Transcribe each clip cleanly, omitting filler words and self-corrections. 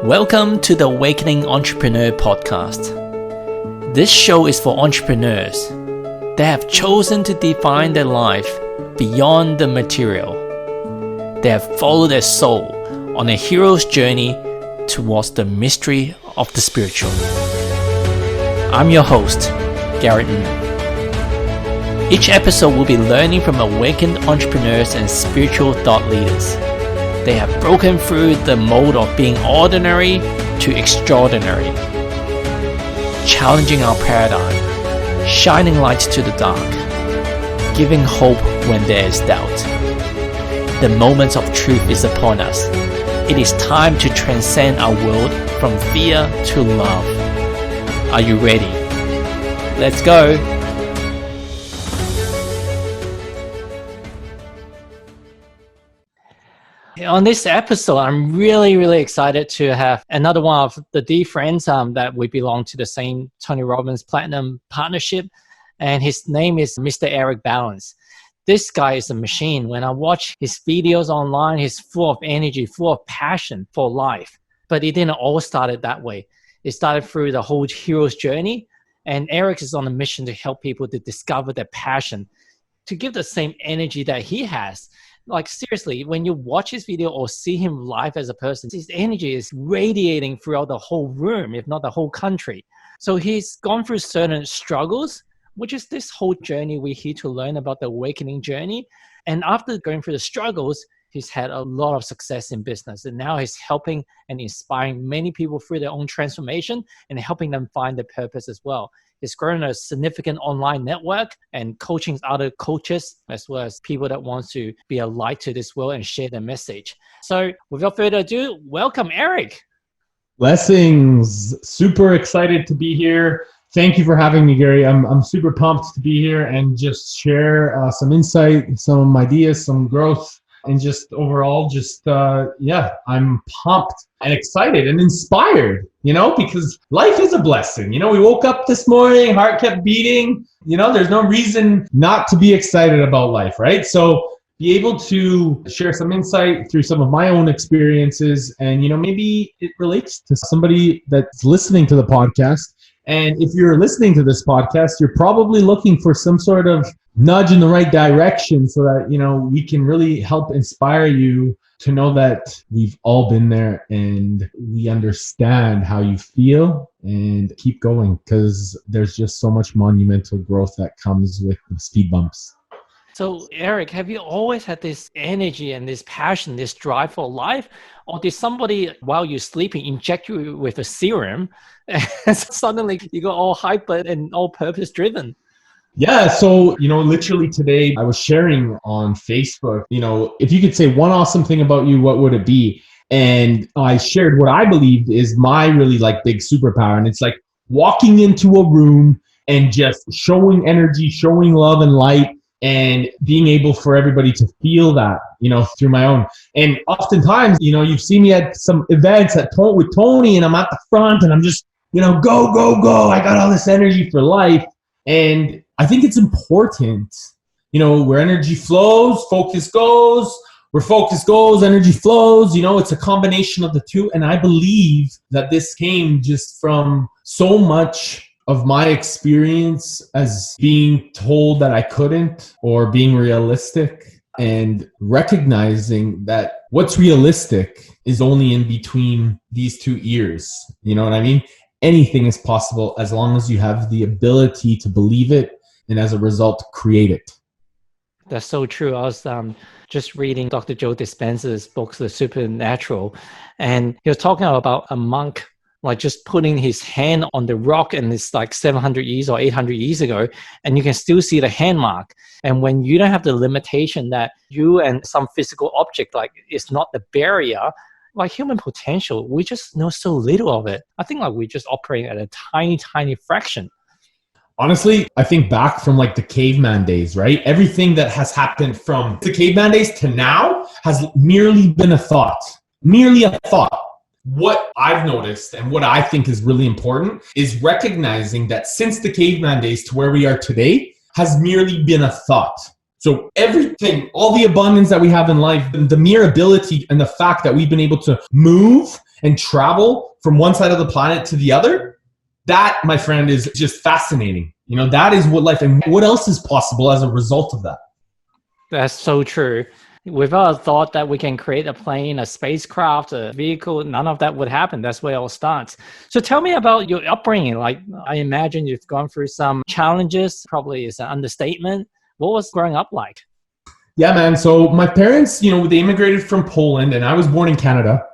Welcome to the Awakening Entrepreneur Podcast. This show is for entrepreneurs that have chosen to define their life beyond the material. They have followed their soul on a hero's journey towards the mystery of the spiritual. I'm your host, Garrett Ng. Each episode will be learning from awakened entrepreneurs and spiritual thought leaders. They have broken through the mold of being ordinary to extraordinary, challenging our paradigm, shining light to the dark, giving hope when there is doubt. The moment of truth is upon us. It is time to transcend our world from fear to love. Are you ready? Let's go! On this episode, I'm really excited to have another one of the D friends that we belong to the same Tony Robbins Platinum Partnership, and his name is Mr. Eric Balance. This guy is a machine. When I watch his videos online, he's full of energy, full of passion for life. But it didn't all start that way. It started through the whole hero's journey, and Eric is on a mission to help people to discover their passion, to give the same energy that he has. Like seriously, when you watch his video or see him live as a person, his energy is radiating throughout the whole room, if not the whole country. So he's gone through certain struggles, which is this whole journey we're here to learn about, the awakening journey. And after going through the struggles, he's had a lot of success in business. And now he's helping and inspiring many people through their own transformation and helping them find their purpose as well. He's grown a significant online network and coaching other coaches as well as people that want to be a light to this world and share their message. So without further ado, welcome, Eric. Blessings. Super excited to be here. Thank you for having me, Gary. I'm super pumped to be here and just share some insight, some ideas, some growth, and just overall, I'm pumped and excited and inspired, because life is a blessing. We woke up this morning, heart kept beating, there's no reason not to be excited about life, right? So be able to share some insight through some of my own experiences and, maybe it relates to somebody that's listening to the podcast. And if you're listening to this podcast, you're probably looking for some sort of nudge in the right direction so that, we can really help inspire you to know that we've all been there and we understand how you feel and keep going because there's just so much monumental growth that comes with the speed bumps. So Eric, have you always had this energy and this passion, this drive for life? Or did somebody, while you're sleeping, inject you with a serum and suddenly you got all hyper and all purpose driven? Yeah. So, literally today I was sharing on Facebook, if you could say one awesome thing about you, what would it be? And I shared what I believed is my really big superpower. And it's like walking into a room and just showing energy, showing love and light, and being able for everybody to feel that, through my own. And oftentimes, you've seen me at some events with Tony and I'm at the front and I'm just, go. I got all this energy for life. And I think it's important, where energy flows, focus goes, where focus goes, energy flows, it's a combination of the two. And I believe that this came just from so much of my experience as being told that I couldn't or being realistic and recognizing that what's realistic is only in between these two ears. You know what I mean? Anything is possible as long as you have the ability to believe it and as a result, create it. That's so true. I was just reading Dr. Joe Dispenza's books, The Supernatural, and he was talking about a monk just putting his hand on the rock, and it's 700 years or 800 years ago, and you can still see the hand mark. And when you don't have the limitation that you and some physical object, it's not the barrier, human potential, we just know so little of it. I think we just operate at a tiny fraction. Honestly, I think back from the caveman days, right? Everything that has happened from the caveman days to now has merely been a thought. What I've noticed and what I think is really important is recognizing that since the caveman days to where we are today has merely been a thought. So everything, all the abundance that we have in life, the mere ability and the fact that we've been able to move and travel from one side of the planet to the other, that, my friend, is just fascinating. You know, that is what life, and what else is possible as a result of that. That's so true. Without a thought that we can create a plane, a spacecraft, a vehicle, none of that would happen. That's where it all starts. So tell me about your upbringing. Like, I imagine you've gone through some challenges, probably is an understatement. What was growing up like? Yeah, man. So my parents, you know, they immigrated from Poland, and I was born in Canada.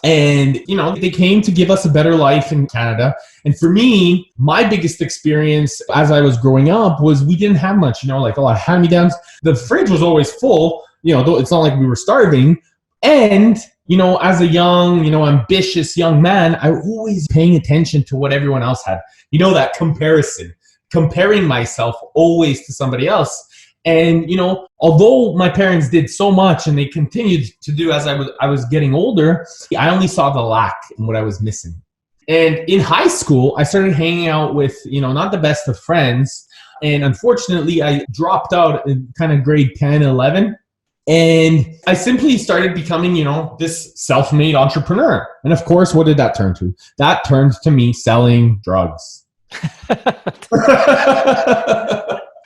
And, you know, they came to give us a better life in Canada. And for me, my biggest experience as I was growing up was we didn't have much, you know, like a lot of hand-me-downs. The fridge was always full, you know, though it's not like we were starving. And, you know, as a young, you know, ambitious young man, I was always paying attention to what everyone else had. You know, that comparison, comparing myself always to somebody else. And, you know, although my parents did so much and they continued to do as I was getting older, I only saw the lack in what I was missing. And in high school, I started hanging out with, you know, not the best of friends. And unfortunately, I dropped out in kind of grade 10, 11. And I simply started becoming, you know, this self-made entrepreneur. And of course, what did that turn to? That turned to me selling drugs.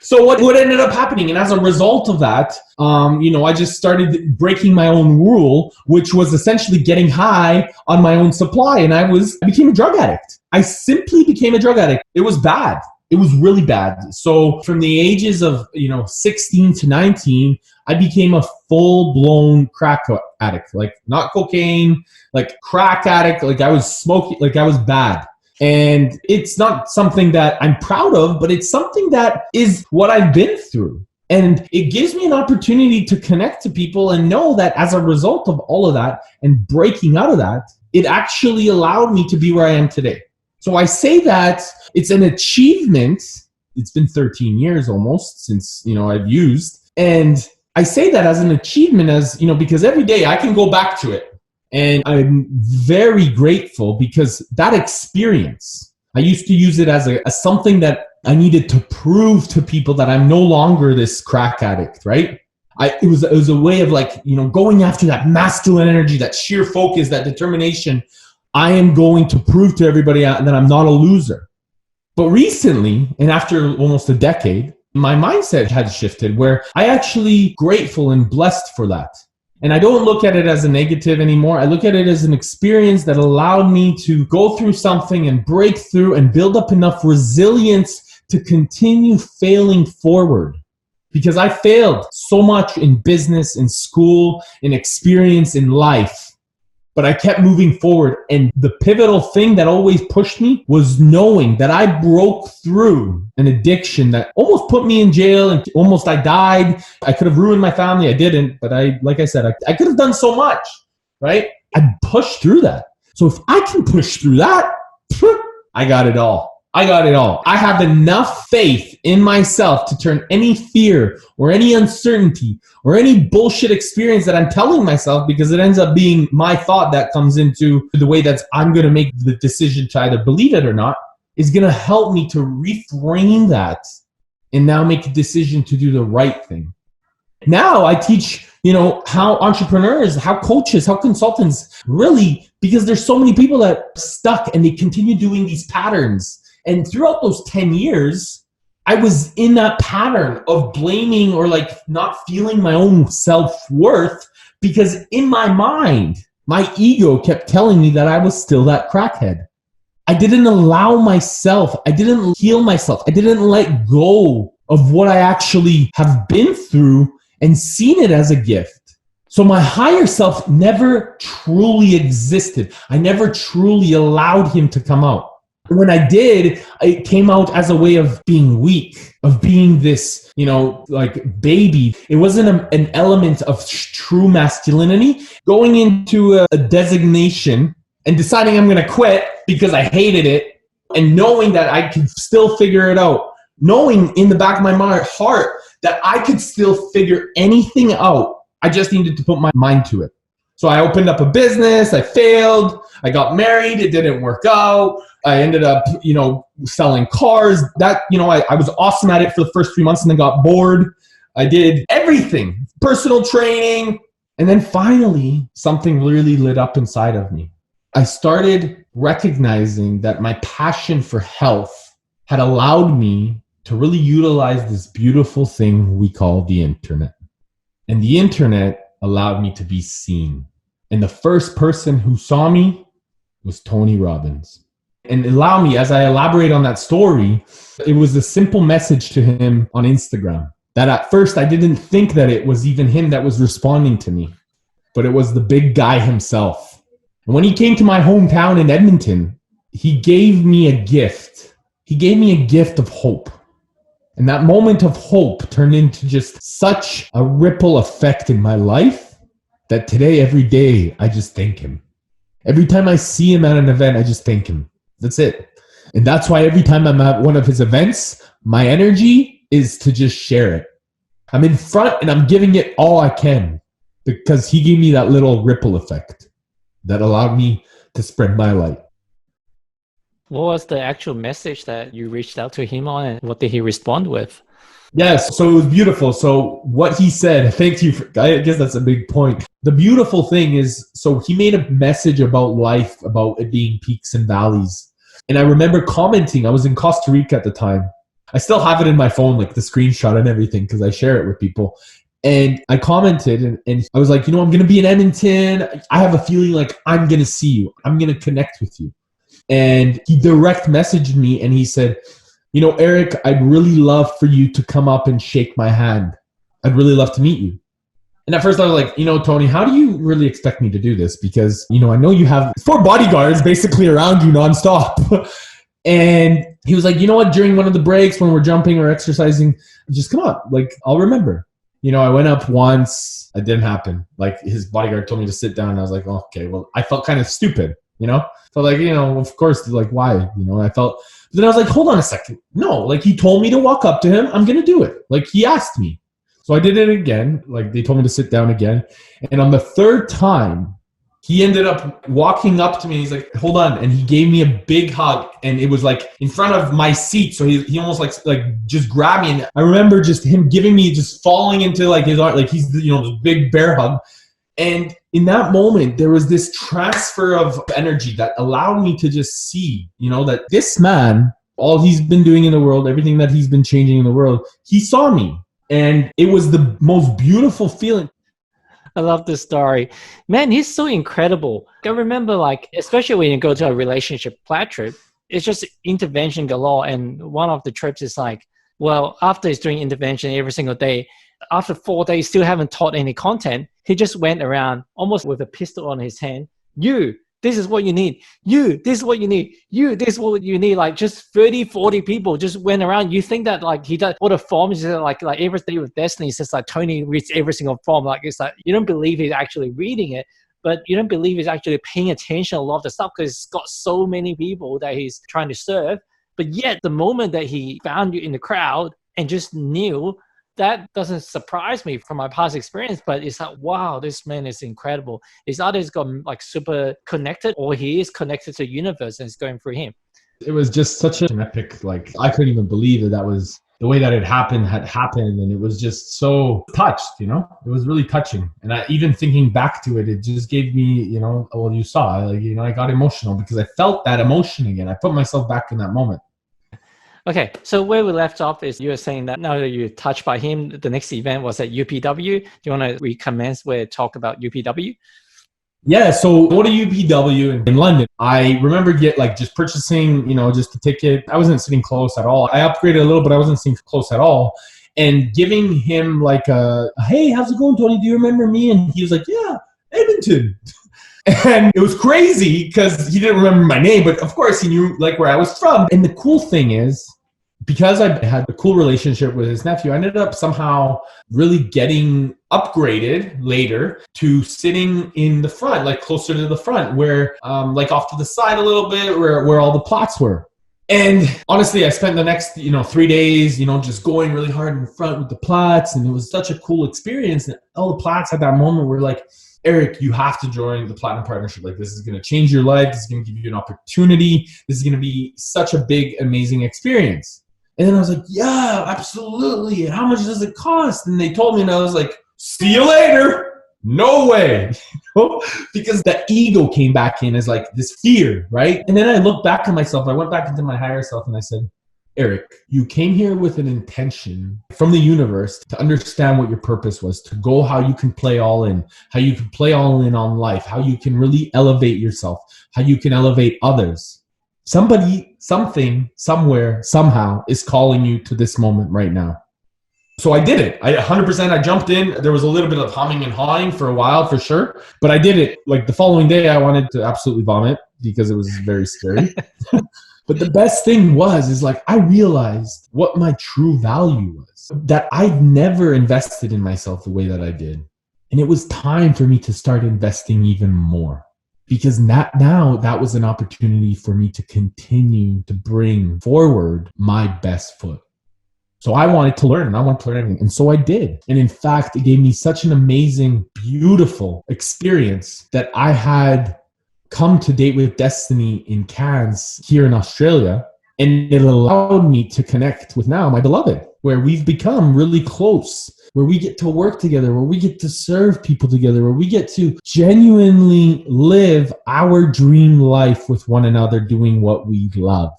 So what ended up happening, and as a result of that, you know, I just started breaking my own rule, which was essentially getting high on my own supply, and I became a drug addict. I simply became a drug addict. It was bad. It was really bad. So from the ages of, you know, 16 to 19, I became a full-blown crack addict, like not cocaine, like crack addict. Like I was smoking, like I was bad. And it's not something that I'm proud of, but it's something that is what I've been through. And it gives me an opportunity to connect to people and know that as a result of all of that and breaking out of that, it actually allowed me to be where I am today. So I say that it's an achievement. It's been 13 years almost since, you know, I've used. And I say that as an achievement, as, you know, because every day I can go back to it. And I'm very grateful because that experience, I used to use it as something that I needed to prove to people that I'm no longer this crack addict, right? It was a way of, like, you know, going after that masculine energy, that sheer focus, that determination. I am going to prove to everybody that I'm not a loser. But recently, and after almost a decade, my mindset had shifted where I actually grateful and blessed for that. And I don't look at it as a negative anymore. I look at it as an experience that allowed me to go through something and break through and build up enough resilience to continue failing forward. Because I failed so much in business, in school, in experience, in life. But I kept moving forward. And the pivotal thing that always pushed me was knowing that I broke through an addiction that almost put me in jail and almost I died. I could have ruined my family. I didn't. But like I said, I could have done so much, right? I pushed through that. So if I can push through that, I got it all. I got it all. I have enough faith in myself to turn any fear or any uncertainty or any bullshit experience that I'm telling myself, because it ends up being my thought that comes into the way that I'm going to make the decision to either believe it or not, is going to help me to reframe that and now make a decision to do the right thing. Now I teach, you know, how entrepreneurs, how coaches, how consultants really, because there's so many people that are stuck and they continue doing these patterns. And throughout those 10 years, I was in that pattern of blaming or like not feeling my own self-worth, because in my mind, my ego kept telling me that I was still that crackhead. I didn't allow myself, I didn't heal myself, I didn't let go of what I actually have been through and seen it as a gift. So my higher self never truly existed. I never truly allowed him to come out. When I did, it came out as a way of being weak, of being this, you know, like baby. It wasn't an element of true masculinity. Going into a designation and deciding I'm going to quit because I hated it, and knowing that I could still figure it out, knowing in the back of my heart that I could still figure anything out. I just needed to put my mind to it. So I opened up a business, I failed, I got married, it didn't work out. I ended up, you know, selling cars. That, you know, I was awesome at it for the first 3 months and then got bored. I did everything, personal training. And then finally, something really lit up inside of me. I started recognizing that my passion for health had allowed me to really utilize this beautiful thing we call the internet. And the internet allowed me to be seen. And the first person who saw me was Tony Robbins. And allow me, as I elaborate on that story, it was a simple message to him on Instagram that at first I didn't think that it was even him that was responding to me, but it was the big guy himself. And when he came to my hometown in Edmonton, he gave me a gift. He gave me a gift of hope. And that moment of hope turned into just such a ripple effect in my life that today, every day, I just thank him. Every time I see him at an event, I just thank him. That's it. And that's why every time I'm at one of his events, my energy is to just share it. I'm in front and I'm giving it all I can because he gave me that little ripple effect that allowed me to spread my light. What was the actual message that you reached out to him on, and what did he respond with? Yes, so it was beautiful. So what he said, thank you for, I guess that's a big point. The beautiful thing is, so he made a message about life, about it being peaks and valleys. And I remember commenting, I was in Costa Rica at the time. I still have it in my phone, like the screenshot and everything, because I share it with people. And I commented and I was like, I'm going to be in Edmonton. I have a feeling like I'm going to see you. I'm going to connect with you. And he direct messaged me and he said, Eric, I'd really love for you to come up and shake my hand. I'd really love to meet you. And at first I was like, Tony, how do you really expect me to do this? Because, I know you have 4 bodyguards basically around you nonstop. And he was like, during one of the breaks when we're jumping or exercising, just come up. Like, I'll remember. I went up once. It didn't happen. Like, his bodyguard told me to sit down. And I was like, oh, okay, well, I felt kind of stupid, So like, of course, like, why? I felt, but then I was like, hold on a second. No, like, he told me to walk up to him. I'm going to do it. Like, he asked me. So I did it again. Like, they told me to sit down again. And on the 3rd time, he ended up walking up to me. He's like, hold on. And he gave me a big hug. And it was like in front of my seat. So he almost like just grabbed me. And I remember just him giving me, just falling into like his arm, like he's, this big bear hug. And in that moment, there was this transfer of energy that allowed me to just see, that this man, all he's been doing in the world, everything that he's been changing in the world, he saw me. And it was the most beautiful feeling. I love this story. Man, he's so incredible. I remember, like, especially when you go to a relationship flat trip, it's just intervention galore. And one of the trips is like, well, after he's doing intervention every single day, after 4 days, still haven't taught any content. He just went around almost with a pistol on his hand. This is what you need. This is what you need. This is what you need. Like, just 30, 40 people just went around. You think that, like, he does all the forms, like every day with Destiny, it's just like Tony reads every single form. Like, it's like, you don't believe he's actually reading it, but you don't believe he's actually paying attention to a lot of the stuff because he's got so many people that he's trying to serve. But yet, the moment that he found you in the crowd and just knew, that doesn't surprise me from my past experience, but it's like, wow, this man is incredible. It's either he's got like super connected or he is connected to the universe and it's going through him. It was just such an epic, like, I couldn't even believe that was the way that it had happened. And it was just so touched, it was really touching. And even thinking back to it, it just gave me, well, you saw, like, I got emotional because I felt that emotion again. I put myself back in that moment. Okay, so where we left off is you were saying that now that you're touched by him, the next event was at UPW. Do you want to recommence where talk about UPW? Yeah, so go to UPW in London. I remember just purchasing, just a ticket. I wasn't sitting close at all. I upgraded a little, but I wasn't sitting close at all. And giving him like hey, how's it going, Tony? Do you remember me? And he was like, yeah, Edmonton. And it was crazy because he didn't remember my name, but of course he knew like where I was from. And the cool thing is, because I had a cool relationship with his nephew, I ended up somehow really getting upgraded later to sitting in the front, like closer to the front, where like off to the side a little bit, where all the plots were. And honestly, I spent the next 3 days, just going really hard in front with the plots, and it was such a cool experience. And all the plots at that moment were like, Eric, you have to join the Platinum Partnership. Like, this is going to change your life. This is going to give you an opportunity. This is going to be such a big, amazing experience. And then I was like, yeah, absolutely. How much does it cost? And they told me, and I was like, see you later. no way. Because the ego came back in as like this fear, right? And then I looked back at myself. I went back into my higher self and I said, Eric, you came here with an intention from the universe to understand what your purpose was, to go how you can play all in, how you can play all in on life, how you can really elevate yourself, how you can elevate others. Somebody, something, somewhere, somehow is calling you to this moment right now. So I did it. 100%, I jumped in. There was a little bit of humming and hawing for a while, for sure. But I did it. Like the following day, I wanted to absolutely vomit because it was very scary. But the best thing is like, I realized what my true value was, that I'd never invested in myself the way that I did. And it was time for me to start investing even more, because now that was an opportunity for me to continue to bring forward my best foot. So I wanted to learn, and I wanted to learn everything. And so I did. And in fact, it gave me such an amazing, beautiful experience that I had come to Date with Destiny in Cairns here in Australia. And it allowed me to connect with now my beloved, where we've become really close, where we get to work together, where we get to serve people together, where we get to genuinely live our dream life with one another, doing what we love.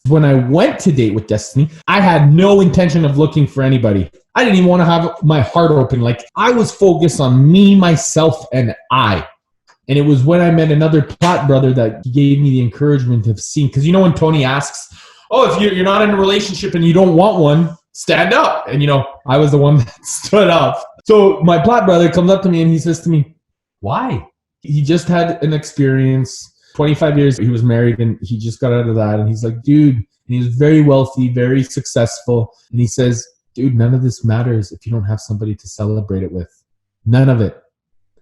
When I went to Date with Destiny, I had no intention of looking for anybody. I didn't even want to have my heart open. Like, I was focused on me, myself, and I. And it was when I met another Platt brother that gave me the encouragement of seeing, because you know when Tony asks, oh, if you're not in a relationship and you don't want one, stand up. And I was the one that stood up. So my Platt brother comes up to me and he says to me, why? He just had an experience. 25 years he was married and he just got out of that. And he's like, dude, and he's very wealthy, very successful. And he says, dude, none of this matters if you don't have somebody to celebrate it with. None of it.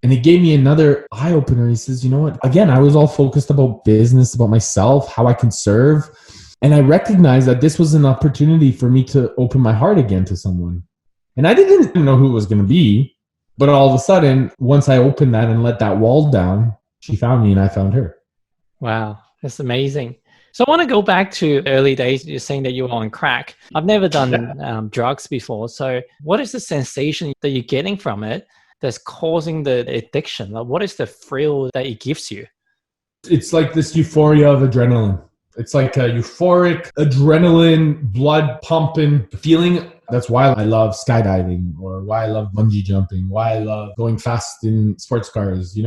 And it gave me another eye opener. He says, you know what? Again, I was all focused about business, about myself, how I can serve. And I recognized that this was an opportunity for me to open my heart again to someone. And I didn't know who it was going to be. But all of a sudden, once I opened that and let that wall down, she found me and I found her. Wow, that's amazing. So I want to go back to early days. You're saying that you were on crack. I've never done drugs before. So what is the sensation that you're getting from it that's causing the addiction? Like, what is the thrill that it gives you? It's like this euphoria of adrenaline. It's like a euphoric adrenaline, blood pumping feeling. That's why I love skydiving, or why I love bungee jumping, why I love going fast in sports cars,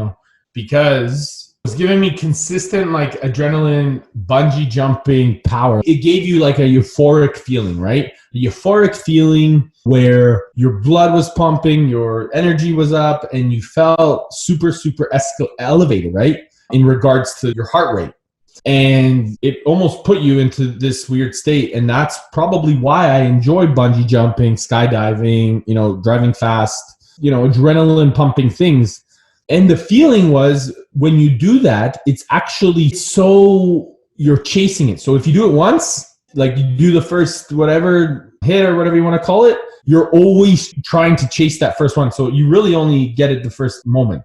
because it's giving me consistent like adrenaline, bungee jumping power. It gave you like a euphoric feeling, right? A euphoric feeling where your blood was pumping, your energy was up, and you felt super, super elevated, right? In regards to your heart rate. And it almost put you into this weird state. And that's probably why I enjoy bungee jumping, skydiving, driving fast, adrenaline pumping things. And the feeling was, when you do that, it's actually you're chasing it. So if you do it once, like you do the first whatever hit or whatever you want to call it, you're always trying to chase that first one. So you really only get it the first moment.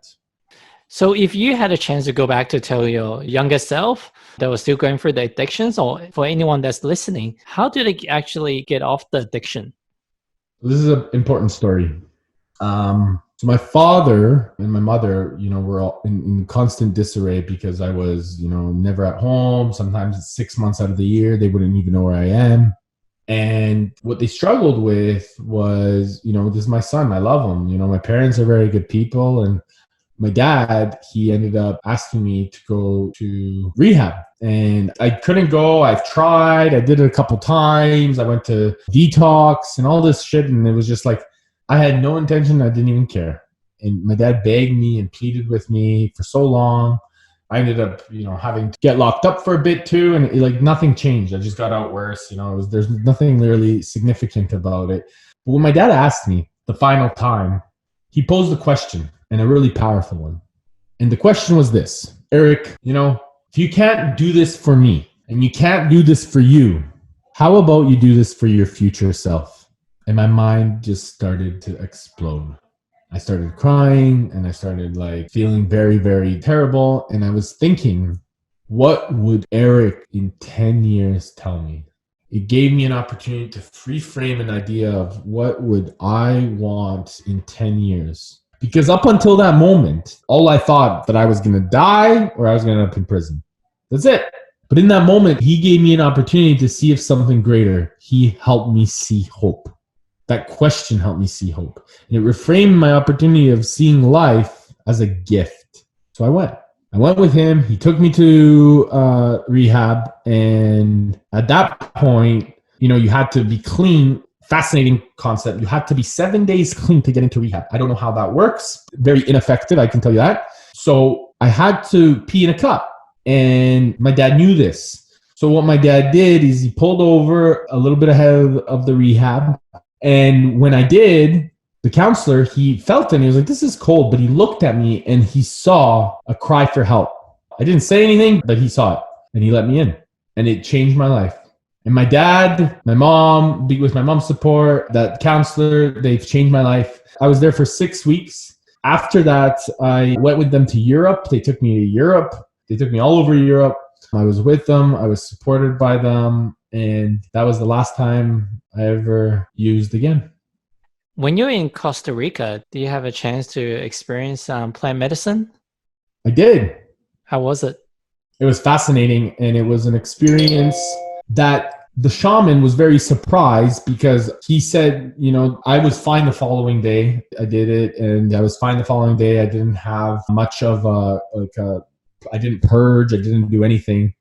So if you had a chance to go back to tell your younger self that was still going through the addictions, or for anyone that's listening, how did they actually get off the addiction? This is an important story. So my father and my mother, were all in constant disarray because I was, never at home. Sometimes it's 6 months out of the year. They wouldn't even know where I am. And what they struggled with was, this is my son. I love him. My parents are very good people. And my dad, he ended up asking me to go to rehab. And I couldn't go. I've tried. I did it a couple times. I went to detox and all this shit. And it was just like, I had no intention. I didn't even care. And my dad begged me and pleaded with me for so long. I ended up, having to get locked up for a bit too. And nothing changed. I just got out worse. There's nothing really significant about it. But when my dad asked me the final time, he posed a question, and a really powerful one. And the question was this: Eric, if you can't do this for me and you can't do this for you, how about you do this for your future self? And my mind just started to explode. I started crying and I started feeling very, very terrible. And I was thinking, what would Eric in 10 years tell me? It gave me an opportunity to reframe an idea of what would I want in 10 years. Because up until that moment, all I thought that I was going to die or I was going to end up in prison. That's it. But in that moment, he gave me an opportunity to see if something greater. He helped me see hope. That question helped me see hope. And it reframed my opportunity of seeing life as a gift. So I went. I went with him. He took me to rehab. And at that point, you had to be clean. Fascinating concept. You had to be 7 days clean to get into rehab. I don't know how that works. Very ineffective, I can tell you that. So I had to pee in a cup. And my dad knew this. So what my dad did is he pulled over a little bit ahead of the rehab. And when I did, the counselor, he felt it and he was like, this is cold. But he looked at me and he saw a cry for help. I didn't say anything, but he saw it and he let me in. And it changed my life. And my dad, my mom, with my mom's support, that counselor, they've changed my life. I was there for 6 weeks. After that, I went with them to Europe. They took me to Europe. They took me all over Europe. I was with them. I was supported by them. And that was the last time I ever used again. When you're in Costa Rica, do you have a chance to experience plant medicine? I did. How was it? It was fascinating. And it was an experience that the shaman was very surprised because he said, I was fine the following day. I did it and I was fine the following day. I didn't have much of I didn't purge. I didn't do anything.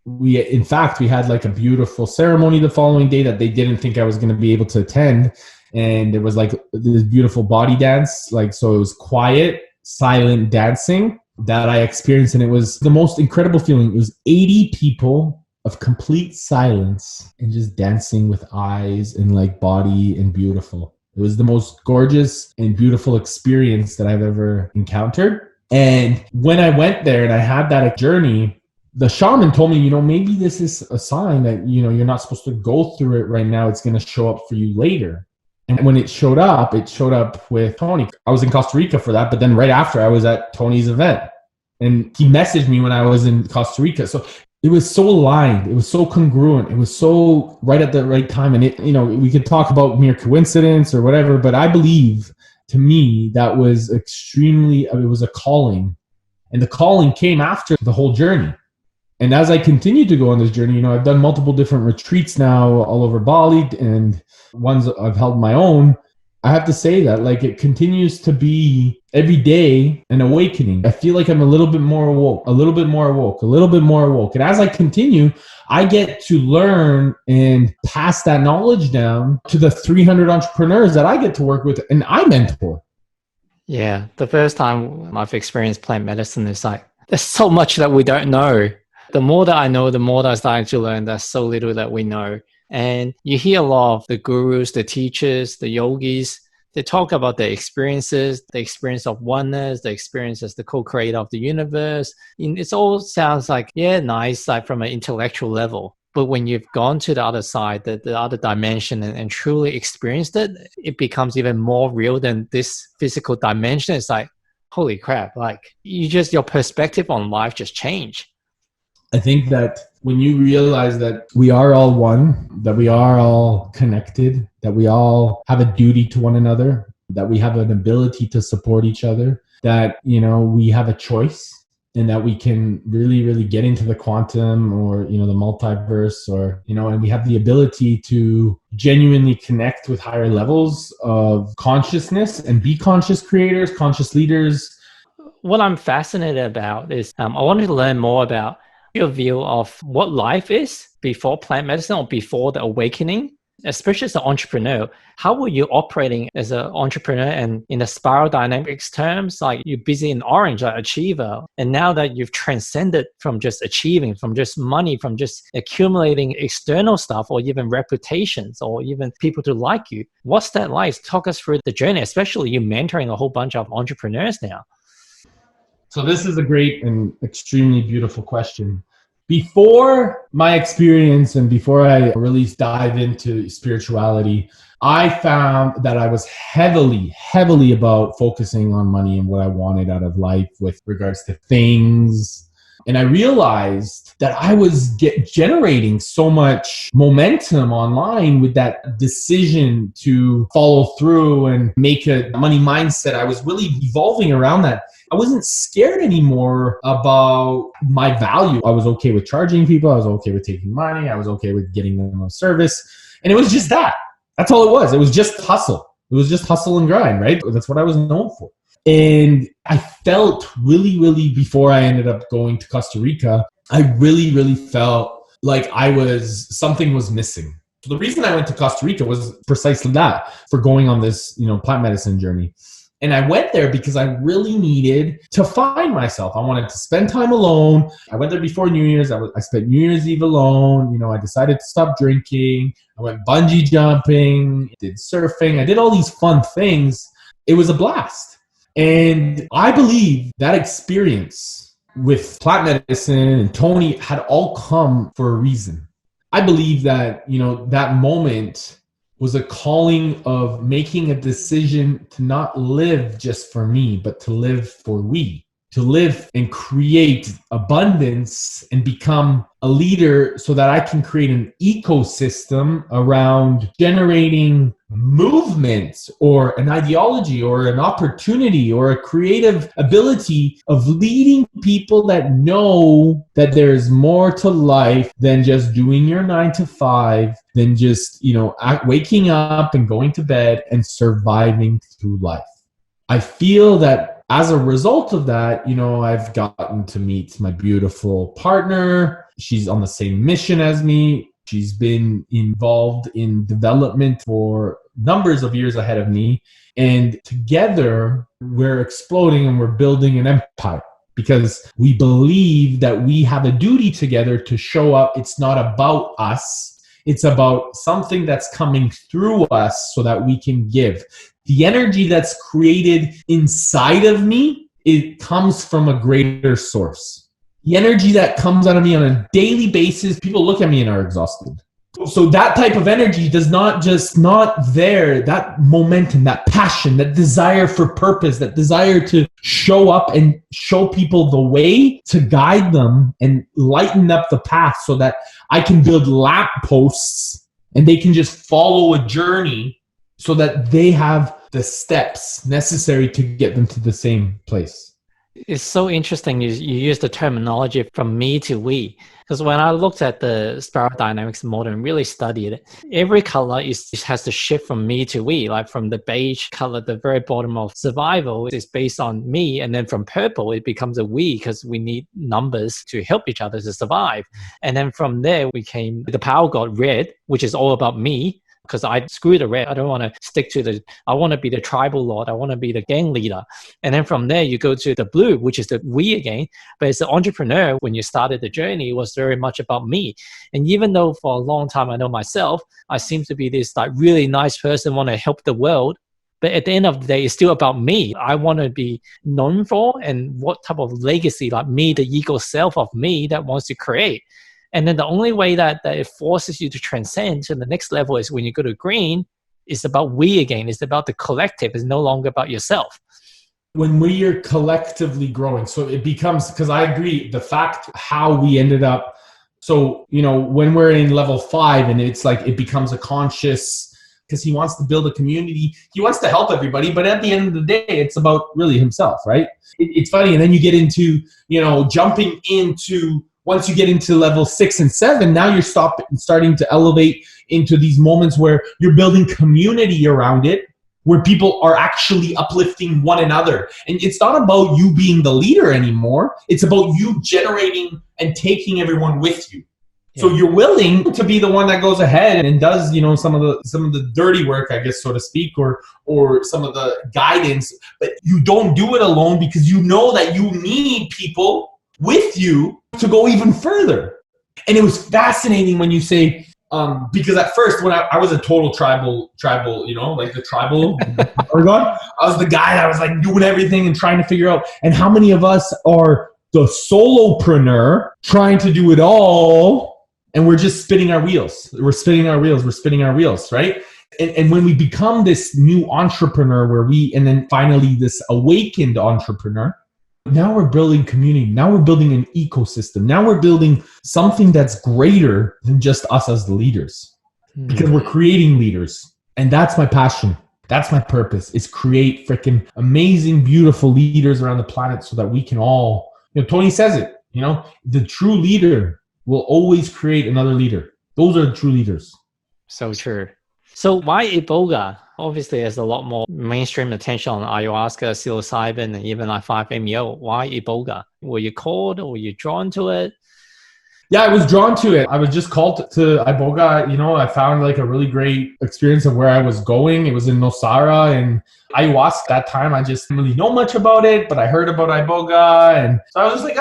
In fact, we had like a beautiful ceremony the following day that they didn't think I was going to be able to attend. And it was like this beautiful body dance. So it was quiet, silent dancing that I experienced. And it was the most incredible feeling. It was 80 people of complete silence and just dancing with eyes and like body and beautiful. It was the most gorgeous and beautiful experience that I've ever encountered. And when I went there and I had that journey, the shaman told me, maybe this is a sign that, you're not supposed to go through it right now. It's going to show up for you later. And when it showed up with Tony. I was in Costa Rica for that, but then right after I was at Tony's event and he messaged me when I was in Costa Rica. So it was so aligned. It was so congruent. It was so right at the right time. And we could talk about mere coincidence or whatever, but I believe to me that was it was a calling. And the calling came after the whole journey. And as I continued to go on this journey, I've done multiple different retreats now all over Bali and ones I've held my own. I have to say that it continues to be every day an awakening. I feel like I'm a little bit more awoke. And as I continue, I get to learn and pass that knowledge down to the 300 entrepreneurs that I get to work with and I mentor. Yeah. The first time I've experienced plant medicine, it's like, there's so much that we don't know. The more that I know, the more that I start to learn. There's so little that we know. And you hear a lot of the gurus, the teachers, the yogis, they talk about their experiences, the experience of oneness, the experience as the co-creator of the universe. It all sounds like, nice, like from an intellectual level. But when you've gone to the other side, the other dimension and truly experienced it, it becomes even more real than this physical dimension. It's like, holy crap, your perspective on life just changed. I think that when you realize that we are all one, that we are all connected, that we all have a duty to one another, that we have an ability to support each other, that, we have a choice and that we can really, really get into the quantum or, the multiverse or, and we have the ability to genuinely connect with higher levels of consciousness and be conscious creators, conscious leaders. What I'm fascinated about is I wanted to learn more about your view of what life is before plant medicine or before the awakening, especially as an entrepreneur. How were you operating as an entrepreneur and in the spiral dynamics terms, like you're busy in orange, like achiever, and now that you've transcended from just achieving, from just money, from just accumulating external stuff or even reputations or even people to like you, what's that like? Talk us through the journey, especially you mentoring a whole bunch of entrepreneurs now. So this is a great and extremely beautiful question. Before my experience and before I really dive into spirituality, I found that I was heavily about focusing on money and what I wanted out of life with regards to things, And I realized that I was generating so much momentum online with that decision to follow through and make a money mindset. I was really evolving around that. I wasn't scared anymore about my value. I was okay with charging people. I was okay with taking money. I was okay with getting them a service. And it was just that. That's all it was. It was just hustle. It was just hustle and grind, right? That's what I was known for. And I felt really, before I ended up going to Costa Rica, I really felt like something was missing. So the reason I went to Costa Rica was precisely that, for going on this, plant medicine journey. And I went there because I really needed to find myself. I wanted to spend time alone. I went there before New Year's. I spent New Year's Eve alone. I decided to stop drinking. I went bungee jumping, did surfing. I did all these fun things. It was a blast. And I believe that experience with plant medicine and Tony had all come for a reason. I believe that, that moment was a calling of making a decision to not live just for me, but to live for we, to live and create abundance and become a leader so that I can create an ecosystem around generating movement or an ideology or an opportunity or a creative ability of leading people that know that there's more to life than just doing your 9 to 5, than just, waking up and going to bed and surviving through life. I feel that as a result of that, I've gotten to meet my beautiful partner. She's on the same mission as me. She's been involved in development for numbers of years ahead of me. And together, we're exploding and we're building an empire because we believe that we have a duty together to show up. It's not about us. It's about something that's coming through us so that we can give. The energy that's created inside of me, it comes from a greater source. The energy that comes out of me on a daily basis, people look at me and are exhausted. So that type of energy does not there, that momentum, that passion, that desire for purpose, that desire to show up and show people the way, to guide them and lighten up the path so that I can build lampposts and they can just follow a journey so that they have the steps necessary to get them to the same place. It's so interesting you use the terminology from me to we, because when I looked at the spiral dynamics model and really studied it, every color has to shift from me to we. Like from the beige color, the very bottom of survival is based on me, and then from purple it becomes a we because we need numbers to help each other to survive. And then from there we came the power god red, which is all about me. Because I screw the red. I don't want to stick to I want to be the tribal lord. I want to be the gang leader. And then from there, you go to the blue, which is the we again. But as an entrepreneur, when you started the journey, it was very much about me. And even though for a long time I know myself, I seem to be this like really nice person, want to help the world. But at the end of the day, it's still about me. I want to be known for and what type of legacy, like me, the ego self of me that wants to create. And then the only way that it forces you to transcend to the next level is when you go to green, it's about we again. It's about the collective. It's no longer about yourself. When we are collectively growing, so it becomes, because I agree, the fact how we ended up, so, when we're in level 5 and it's like it becomes a conscious, because he wants to build a community, he wants to help everybody, but at the end of the day, it's about really himself, right? It's funny. And then you get into, jumping into, once you get into level 6 and 7, now you're starting to elevate into these moments where you're building community around it, where people are actually uplifting one another. And it's not about you being the leader anymore. It's about you generating and taking everyone with you. Yeah. So you're willing to be the one that goes ahead and does, some of the dirty work, I guess, so to speak, or some of the guidance, but you don't do it alone because you know that you need people with you to go even further. And it was fascinating when you say, because at first when I was a total tribal, like the tribal God, I was the guy that was like doing everything and trying to figure out, and how many of us are the solopreneur trying to do it all, and we're just spinning our wheels. We're spinning our wheels, right? And when we become this new entrepreneur and then finally this awakened entrepreneur, Now we're building community. Now we're building an ecosystem. Now we're building something that's greater than just us as the leaders, because we're creating leaders. And that's my passion. That's my purpose, is create freaking amazing, beautiful leaders around the planet so that we can all, Tony says it, the true leader will always create another leader. Those are the true leaders. So true. So why Iboga? Obviously, there's a lot more mainstream attention on ayahuasca, psilocybin, and even like 5-MeO. Why Iboga? Were you called or were you drawn to it? Yeah, I was drawn to it. I was just called to Iboga. I found like a really great experience of where I was going. It was in Nosara and ayahuasca. That time, I just didn't really know much about it, but I heard about Iboga. And so I was just like,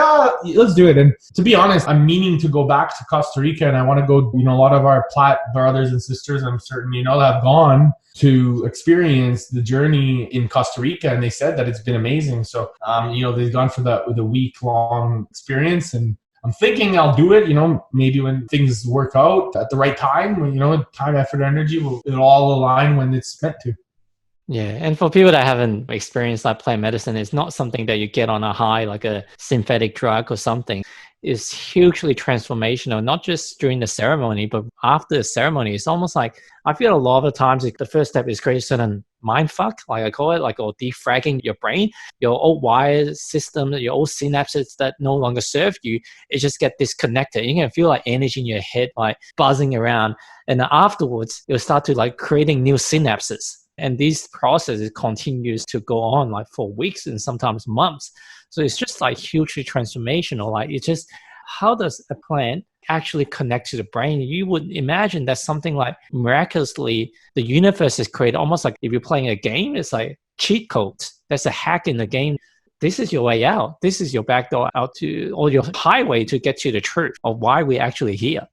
let's do it. And to be honest, I'm meaning to go back to Costa Rica, and I want to go, a lot of our Platte brothers and sisters, I'm certain, that have gone to experience the journey in Costa Rica. And they said that it's been amazing. So, they've gone for the week-long experience, and I'm thinking I'll do it, maybe when things work out at the right time, when, time, effort, energy, it'll all align when it's meant to. Yeah. And for people that haven't experienced like plant medicine, it's not something that you get on a high, like a synthetic drug or something. It's hugely transformational, not just during the ceremony, but after the ceremony. It's almost like, I feel a lot of the times the first step is create a certain mind fuck, like I call it, or defragging your brain, your old wire system, your old synapses that no longer serve you. It just get disconnected. You can feel like energy in your head, like buzzing around. And then afterwards, you'll start to like creating new synapses. And these processes continues to go on like for weeks and sometimes months. So it's just like hugely transformational. Like it's just, how does a plant actually connect to the brain? You would imagine that something like miraculously the universe is created, almost like if you're playing a game, it's like cheat codes. There's a hack in the game. This is your way out. This is your back door out to, or your highway to get to the truth of why we're actually here.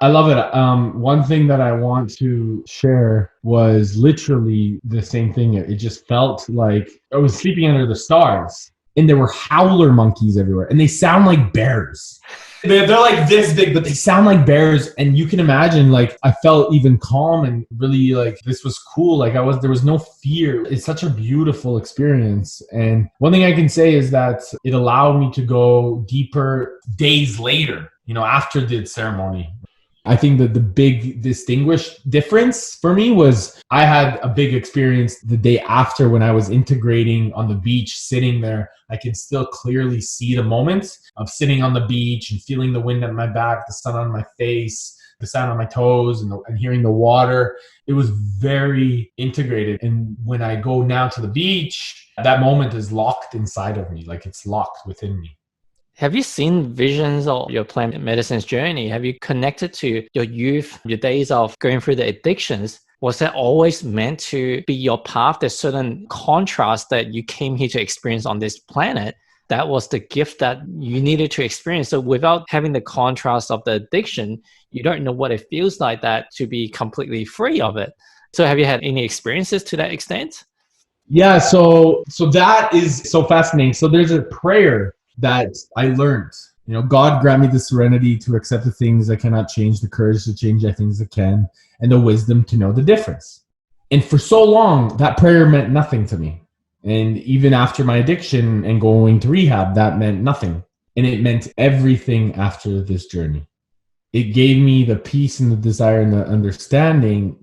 I love it. One thing that I want to share was literally the same thing. It just felt like I was sleeping under the stars, and there were howler monkeys everywhere, and they sound like bears. They're like this big, but they sound like bears. And you can imagine, like, I felt even calm and really like this was cool. Like there was no fear. It's such a beautiful experience. And one thing I can say is that it allowed me to go deeper days later, after the ceremony. I think that the big distinguished difference for me was I had a big experience the day after when I was integrating on the beach, sitting there. I could still clearly see the moments of sitting on the beach and feeling the wind at my back, the sun on my face, the sound on my toes, and hearing the water. It was very integrated. And when I go now to the beach, that moment is locked inside of me, like it's locked within me. Have you seen visions of your plant medicine's journey? Have you connected to your youth, your days of going through the addictions? Was that always meant to be your path? There's certain contrast that you came here to experience on this planet. That was the gift that you needed to experience. So without having the contrast of the addiction, you don't know what it feels like that to be completely free of it. So have you had any experiences to that extent? Yeah, so that is so fascinating. So there's a prayer that I learned, God grant me the serenity to accept the things I cannot change, the courage to change the things that can, and the wisdom to know the difference. And for so long, that prayer meant nothing to me. And even after my addiction and going to rehab, that meant nothing. And it meant everything after this journey. It gave me the peace and the desire and the understanding.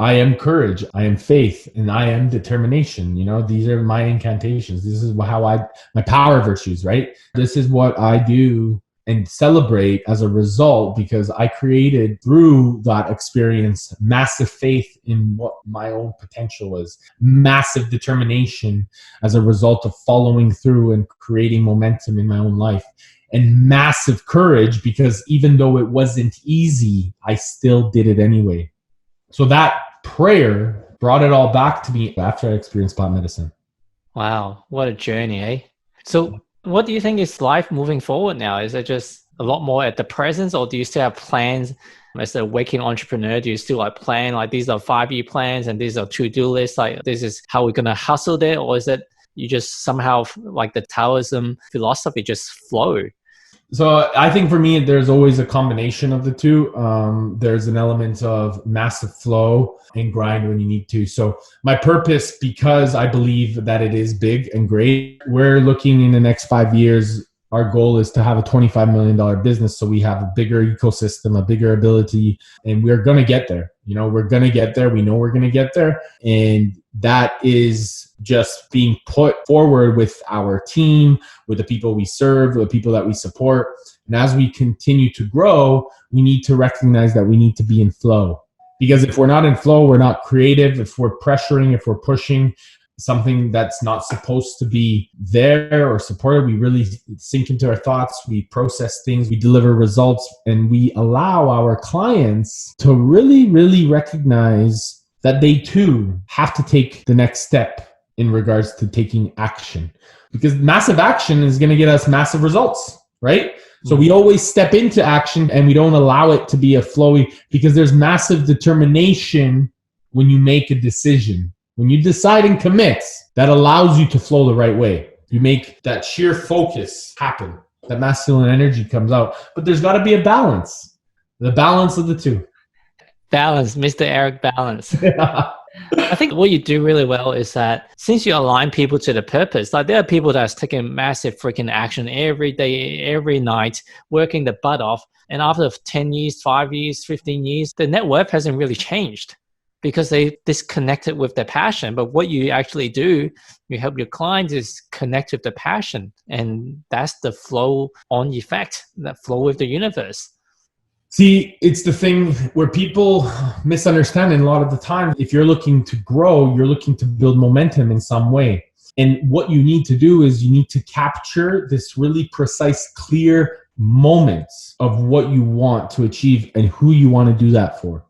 I am courage, I am faith, and I am determination. These are my incantations. This is how my power virtues, right? This is what I do and celebrate as a result, because I created through that experience massive faith in what my own potential was, massive determination as a result of following through and creating momentum in my own life, and massive courage because even though it wasn't easy, I still did it anyway. So that prayer brought it all back to me after I experienced plant medicine. Wow, what a journey, eh? So what do you think is life moving forward now? Is it just a lot more at the present, or do you still have plans as a waking entrepreneur? Do you still plan like these are 5-year plans and these are to-do lists, like this is how we're going to hustle there? Or is it you just somehow like the Taoism philosophy just flow? So I think for me, there's always a combination of the two. There's an element of massive flow and grind when you need to. So my purpose, because I believe that it is big and great, we're looking in the next 5 years. Our goal is to have a $25 million business. So we have a bigger ecosystem, a bigger ability, and we're going to get there. We're going to get there. We know we're going to get there. And that is just being put forward with our team, with the people we serve, with the people that we support. And as we continue to grow, we need to recognize that we need to be in flow. Because if we're not in flow, we're not creative. If we're pressuring, if we're pushing something that's not supposed to be there or supported, we really sink into our thoughts, we process things, we deliver results, and we allow our clients to really, really recognize that they too have to take the next step in regards to taking action. Because massive action is going to get us massive results, right? So we always step into action and we don't allow it to be a flowy, because there's massive determination when you make a decision. When you decide and commit, that allows you to flow the right way. You make that sheer focus happen. That masculine energy comes out. But there's got to be a balance. The balance of the two. Balance, Mr. Eric Balance. I think what you do really well is that since you align people to the purpose, like there are people that's taking massive freaking action every day, every night, working the butt off. And after 10 years, 5 years, 15 years, the net worth hasn't really changed because they disconnected with their passion. But what you actually do, you help your clients is connect with the passion. And that's the flow on effect, that flow with the universe. See, it's the thing where people misunderstand, and a lot of the time, if you're looking to grow, you're looking to build momentum in some way. And what you need to do is you need to capture this really precise, clear moments of what you want to achieve and who you want to do that for.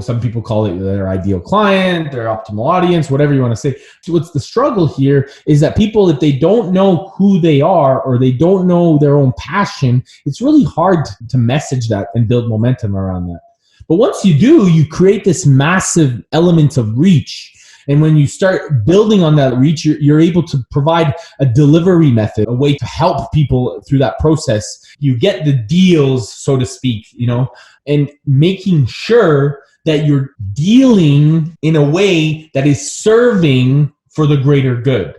Some people call it their ideal client, their optimal audience, whatever you want to say. So what's the struggle here is that people, if they don't know who they are or they don't know their own passion, it's really hard to message that and build momentum around that. But once you do, you create this massive element of reach. And when you start building on that reach, you're able to provide a delivery method, a way to help people through that process. You get the deals, so to speak, and making sure that you're dealing in a way that is serving for the greater good.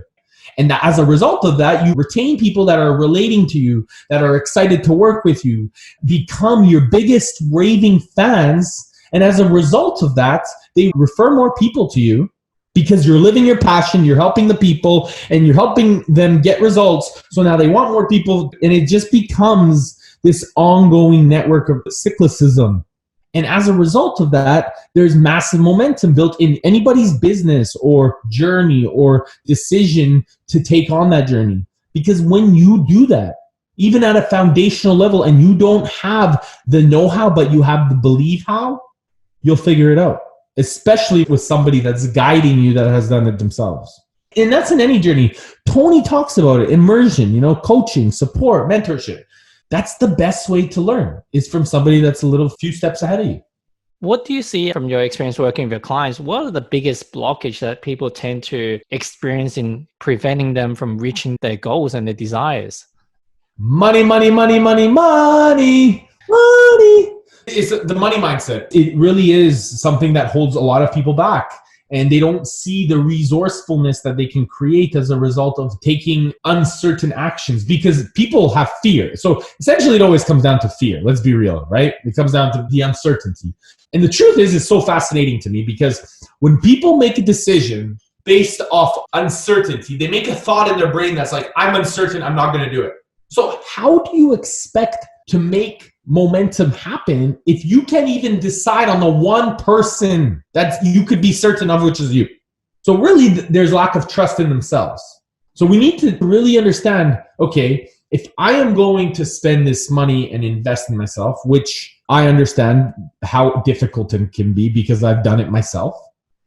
And that as a result of that, you retain people that are relating to you, that are excited to work with you, become your biggest raving fans. And as a result of that, they refer more people to you because you're living your passion, you're helping the people, and you're helping them get results. So now they want more people, and it just becomes this ongoing network of cyclicism. And as a result of that, there's massive momentum built in anybody's business or journey or decision to take on that journey. Because when you do that, even at a foundational level, and you don't have the know-how, but you have the believe how, you'll figure it out. Especially with somebody that's guiding you that has done it themselves. And that's in any journey. Tony talks about it, immersion, coaching, support, mentorship. That's the best way to learn, is from somebody that's a few steps ahead of you. What do you see from your experience working with your clients? What are the biggest blockage that people tend to experience in preventing them from reaching their goals and their desires? Money, money, money, money, money, money. It's the money mindset. It really is something that holds a lot of people back. And they don't see the resourcefulness that they can create as a result of taking uncertain actions, because people have fear. So essentially it always comes down to fear. Let's be real, right? It comes down to the uncertainty. And the truth is, it's so fascinating to me, because when people make a decision based off uncertainty, they make a thought in their brain that's like, I'm uncertain, I'm not going to do it. So how do you expect to make momentum happen if you can't even decide on the one person that you could be certain of, which is you? So really, there's lack of trust in themselves. So we need to really understand, okay, if I am going to spend this money and invest in myself, which I understand how difficult it can be because I've done it myself.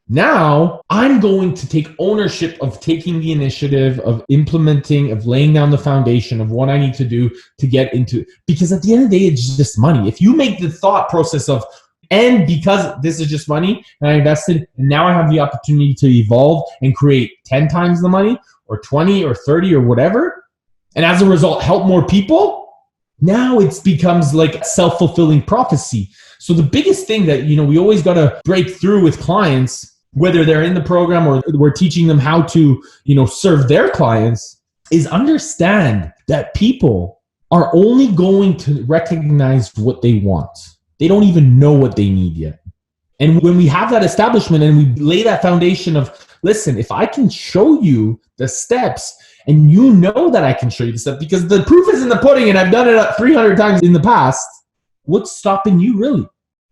Now I'm going to take ownership of taking the initiative, of implementing, of laying down the foundation of what I need to do to get into, because at the end of the day, it's just money. If you make the thought process of, and because this is just money and I invested, and now I have the opportunity to evolve and create 10 times the money or 20 or 30 or whatever, and as a result, help more people, now it becomes like a self-fulfilling prophecy. So the biggest thing that, we always got to break through with clients, whether they're in the program or we're teaching them how to, serve their clients, is understand that people are only going to recognize what they want. They don't even know what they need yet. And when we have that establishment and we lay that foundation of, listen, if I can show you the steps, and you know that I can show you the steps because the proof is in the pudding and I've done it 300 times in the past, what's stopping you really?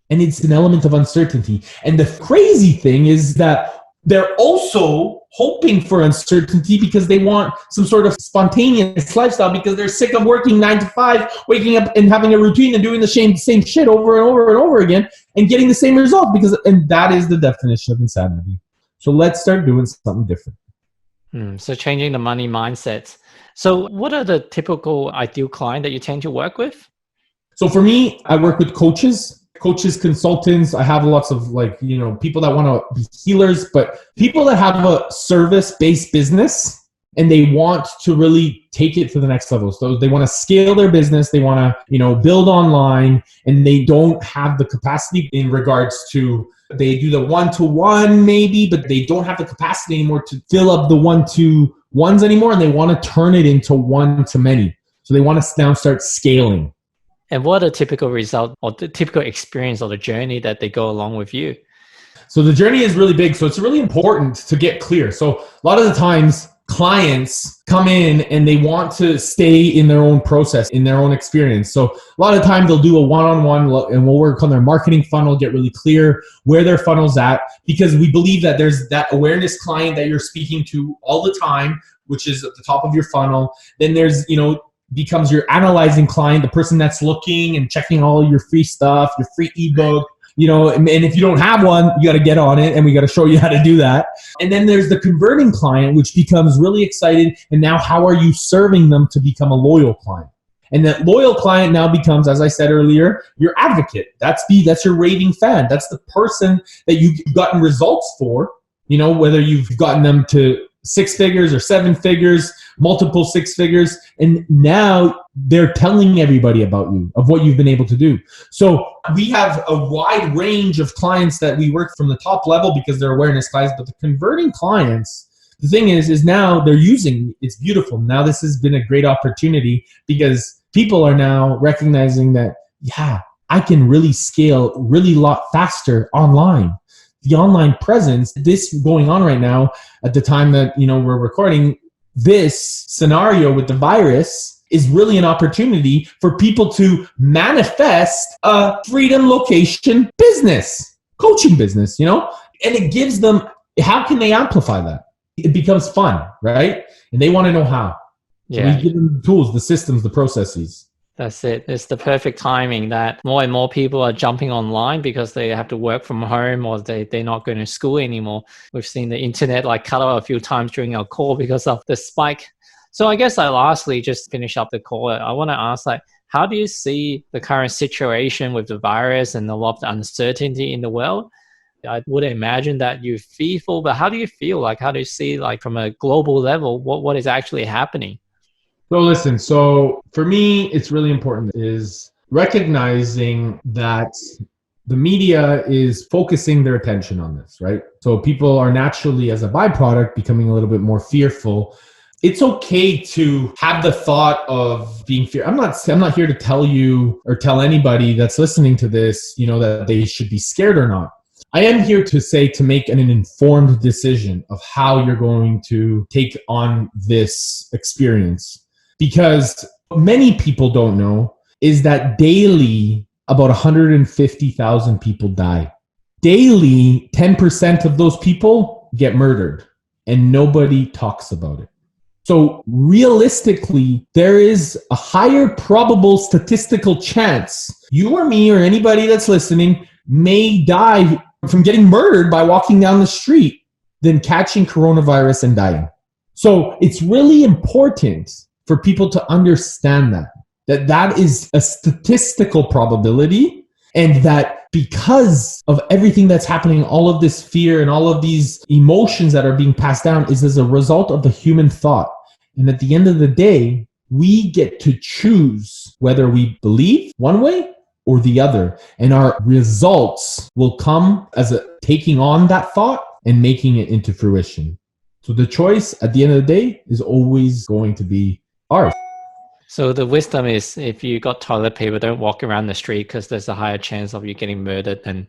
And it's an element of uncertainty. And the crazy thing is that they're also hoping for uncertainty because they want some sort of spontaneous lifestyle because they're sick of working 9 to 5, waking up and having a routine and doing the same shit over and over and over again and getting the same result and that is the definition of insanity. So let's start doing something different. So changing the money mindset. So what are the typical ideal client that you tend to work with? So for me, I work with coaches, consultants. I have lots of people that want to be healers, but people that have a service-based business and they want to really take it to the next level. So they want to scale their business. They want to, build online and they don't have the capacity in regards to, they do the one-to-one maybe, but they don't have the capacity anymore to fill up the one-to-ones anymore. And they want to turn it into one-to-many. So they want to now start scaling. And what are the typical result or the typical experience or the journey that they go along with you? So the journey is really big. So it's really important to get clear. So a lot of the times clients come in and they want to stay in their own process, in their own experience. So a lot of the time they'll do a one-on-one and we'll work on their marketing funnel, get really clear where their funnel's at, because we believe that there's that awareness client that you're speaking to all the time, which is at the top of your funnel. Then there's, becomes your analyzing client, the person that's looking and checking all your free stuff, your free ebook, and if you don't have one, you got to get on it and we got to show you how to do that. And then there's the converting client, which becomes really excited. And now how are you serving them to become a loyal client? And that loyal client now becomes, as I said earlier, your advocate. That's your raving fan. That's the person that you've gotten results for, whether you've gotten them to 6 figures or 7 figures, multiple 6 figures. And now they're telling everybody about you, of what you've been able to do. So we have a wide range of clients that we work from the top level because they're awareness clients, but the converting clients, the thing is now they're using, it's beautiful. Now this has been a great opportunity because people are now recognizing that, I can really scale really a lot faster online. The online presence, this going on right now at the time that, we're recording, this scenario with the virus is really an opportunity for people to manifest a freedom location business, coaching business, and it gives them, how can they amplify that? It becomes fun, right? And they want to know how. So we give them the tools, the systems, the processes. That's it. It's the perfect timing that more and more people are jumping online because they have to work from home or they're not going to school anymore. We've seen the internet cut off a few times during our call because of the spike. So I guess lastly, just finish up the call, I want to ask, how do you see the current situation with the virus and a lot of the uncertainty in the world? I would imagine that you're fearful, but how do you feel? How do you see from a global level, what is actually happening? So listen, so for me, it's really important is recognizing that the media is focusing their attention on this, right? So people are naturally, as a byproduct, becoming a little bit more fearful. It's okay to have the thought of being fear. I'm not here to tell you or tell anybody that's listening to this, that they should be scared or not. I am here to say to make an informed decision of how you're going to take on this experience. Because many people don't know is that daily about 150,000 people die. Daily, 10% of those people get murdered and nobody talks about it. So realistically, there is a higher probable statistical chance you or me or anybody that's listening may die from getting murdered by walking down the street than catching coronavirus and dying. So it's really important for people to understand that is a statistical probability, and that because of everything that's happening, all of this fear and all of these emotions that are being passed down is as a result of the human thought. And at the end of the day, we get to choose whether we believe one way or the other. And our results will come as a taking on that thought and making it into fruition. So the choice at the end of the day is always going to be ours. So the wisdom is, if you got toilet paper, don't walk around the street because there's a higher chance of you getting murdered. And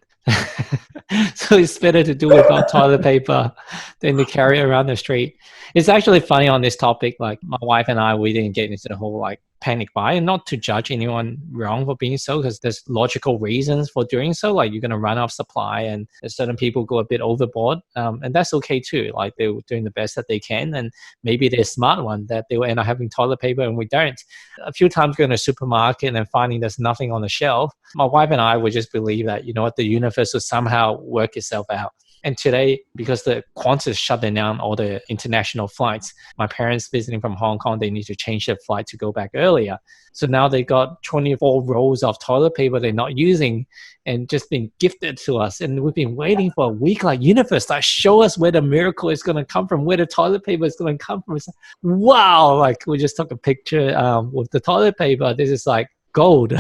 so it's better to do without toilet paper than to carry it around the street. It's actually funny on this topic. Like my wife and I, we didn't get into the whole like panic buy, and not to judge anyone wrong for being so, because there's logical reasons for doing so. Like you're going to run out of supply, and certain people go a bit overboard, and that's okay too. Like they're doing the best that they can, and maybe they're a smart one that they will end up having toilet paper and we don't. A few times going to a supermarket and finding there's nothing on the shelf, my wife and I would just believe that, you know what, the universe will somehow work itself out. And today, because the Qantas shut down all the international flights, my parents visiting from Hong Kong, they need to change their flight to go back earlier. So now they got 24 rolls of toilet paper they're not using and just being gifted to us. And we've been waiting for a week, like, universe, like, show us where the miracle is going to come from, where the toilet paper is going to come from. It's like, wow, like we just took a picture with the toilet paper. This is like gold.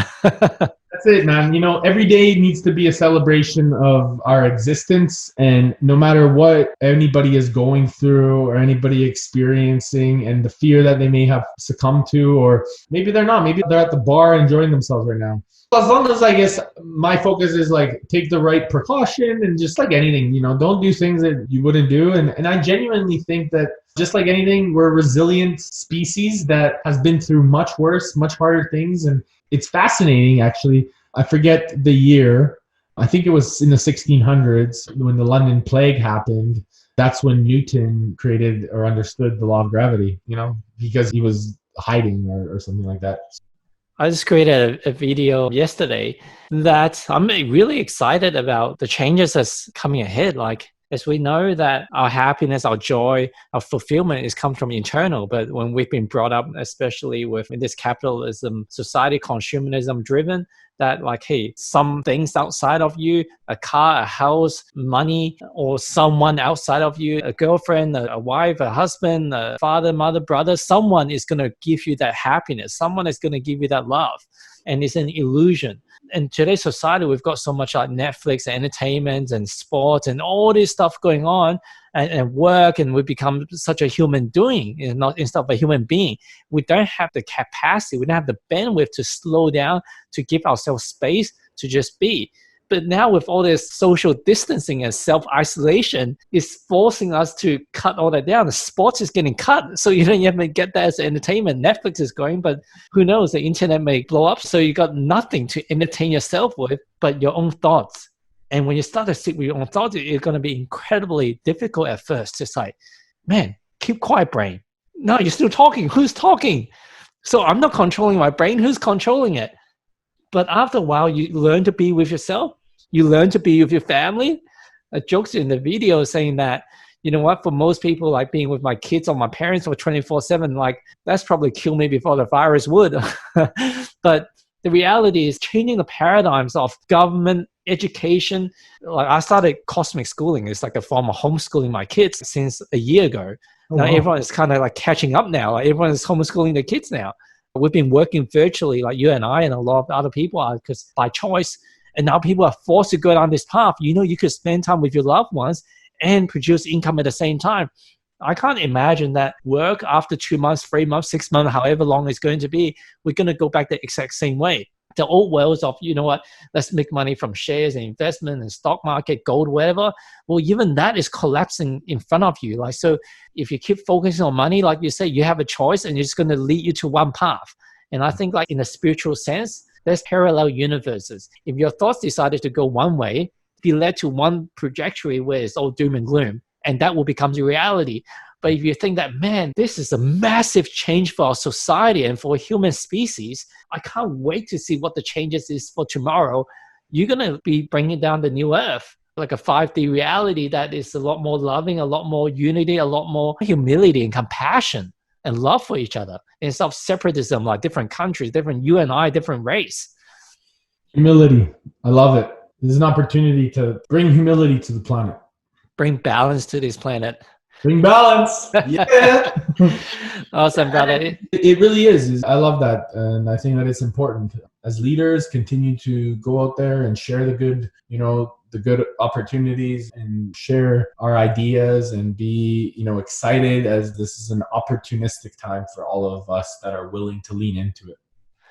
That's it, man. You know, every day needs to be a celebration of our existence. And no matter what anybody is going through or anybody experiencing and the fear that they may have succumbed to, or maybe they're not, maybe they're at the bar enjoying themselves right now. As long as, I guess, my focus is like take the right precaution and just like anything, you know, don't do things that you wouldn't do. And I genuinely think that just like anything, we're a resilient species that has been through much worse, much harder things. And it's fascinating, actually. I forget the year. I think it was in the 1600s when the London plague happened. That's when Newton created or understood the law of gravity, you know, because he was hiding or something like that. I just created a video yesterday that I'm really excited about the changes that's coming ahead. Like, as we know that our happiness, our joy, our fulfillment is come from internal. But when we've been brought up, especially with in this capitalism society, consumerism driven, that like, hey, some things outside of you, a car, a house, money, or someone outside of you, a girlfriend, a wife, a husband, a father, mother, brother, someone is going to give you that happiness. Someone is going to give you that love. And it's an illusion. In today's society, we've got so much like Netflix, entertainment, and sports, and all this stuff going on, and work, and we become such a human doing, not instead of a human being. We don't have the capacity, we don't have the bandwidth to slow down, to give ourselves space to just be. But now with all this social distancing and self-isolation, it's forcing us to cut all that down. The sports is getting cut, so you don't even get that as entertainment. Netflix is going, but who knows? The internet may blow up, so you got nothing to entertain yourself with but your own thoughts. And when you start to sit with your own thoughts, it's going to be incredibly difficult at first. It's like, man, keep quiet, brain. No, you're still talking. Who's talking? So I'm not controlling my brain. Who's controlling it? But after a while, you learn to be with yourself. You learn to be with your family. Jokes in the video saying that, you know what, for most people, like being with my kids or my parents for 24/7, like that's probably kill me before the virus would. But the reality is changing the paradigms of government, education. Like I started cosmic schooling. It's like a form of homeschooling my kids since a year ago. Oh, now wow. Everyone is kind of like catching up now. Like everyone is homeschooling their kids now. We've been working virtually, like you and I and a lot of other people are, because by choice. And now people are forced to go down this path. You know, you could spend time with your loved ones and produce income at the same time. I can't imagine that work after 2 months, 3 months, 6 months, however long it's going to be, we're going to go back the exact same way. The old worlds of, you know what, let's make money from shares and investment and stock market, gold, whatever. Well, even that is collapsing in front of you. Like, so if you keep focusing on money, like you say, you have a choice and it's going to lead you to one path. And I think like in a spiritual sense, there's parallel universes. If your thoughts decided to go one way, be led to one trajectory where it's all doom and gloom, and that will become your reality. But if you think that, man, this is a massive change for our society and for human species, I can't wait to see what the changes is for tomorrow, you're going to be bringing down the new earth, like a 5D reality that is a lot more loving, a lot more unity, a lot more humility and compassion and love for each other, instead of separatism, like different countries, different you and I, different race. Humility. I love it. This is an opportunity to bring humility to the planet. Bring balance to this planet. Bring balance. Yeah. Awesome, brother. It really is. I love that. And I think that it's important as leaders, continue to go out there and share the good, the good opportunities and share our ideas and be, excited, as this is an opportunistic time for all of us that are willing to lean into it.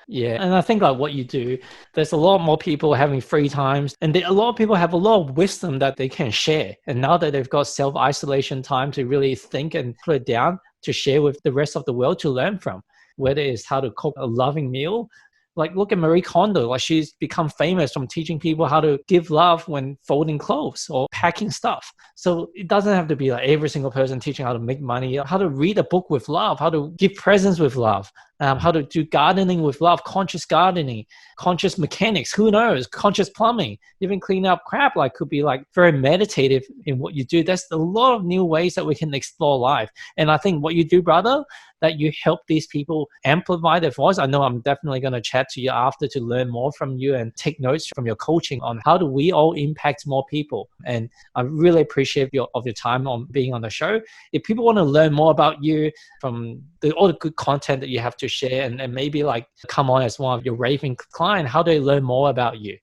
Yeah, and I think like what you do, there's a lot more people having free times, and a lot of people have a lot of wisdom that they can share. And now that they've got self-isolation time to really think and put it down to share with the rest of the world to learn from, whether it's how to cook a loving meal. Like look at Marie Kondo, like she's become famous from teaching people how to give love when folding clothes or packing stuff. So it doesn't have to be like every single person teaching how to make money, how to read a book with love, how to give presents with love, how to do gardening with love, conscious gardening, conscious mechanics, who knows, conscious plumbing, even cleaning up crap, like could be like very meditative in what you do. There's a lot of new ways that we can explore life. And I think what you do, brother, that you help these people amplify their voice. I know I'm definitely going to chat to you after to learn more from you and take notes from your coaching on how do we all impact more people. And I really appreciate your time on being on the show. If people want to learn more about you from all the good content that you have to share and maybe like come on as one of your raving client, how do they learn more about you?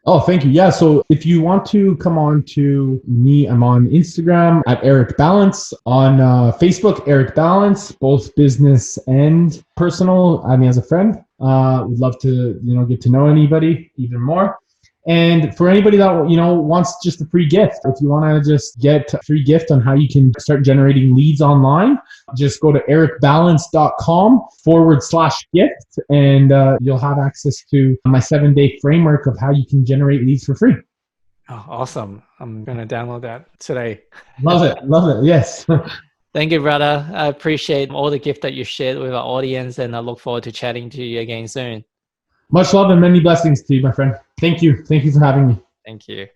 Oh, thank you. Yeah. So if you want to come on to me, I'm on Instagram at Eric Balance, on Facebook, Eric Balance, both business and personal. I mean, as a friend, would love to, get to know anybody even more. And for anybody that, wants just a free gift, if you want to just get a free gift on how you can start generating leads online, just go to ericbalance.com/gift and you'll have access to my 7-day framework of how you can generate leads for free. Oh, awesome. I'm going to download that today. Love it. Love it. Yes. Thank you, brother. I appreciate all the gift that you shared with our audience, and I look forward to chatting to you again soon. Much love and many blessings to you, my friend. Thank you. Thank you for having me. Thank you.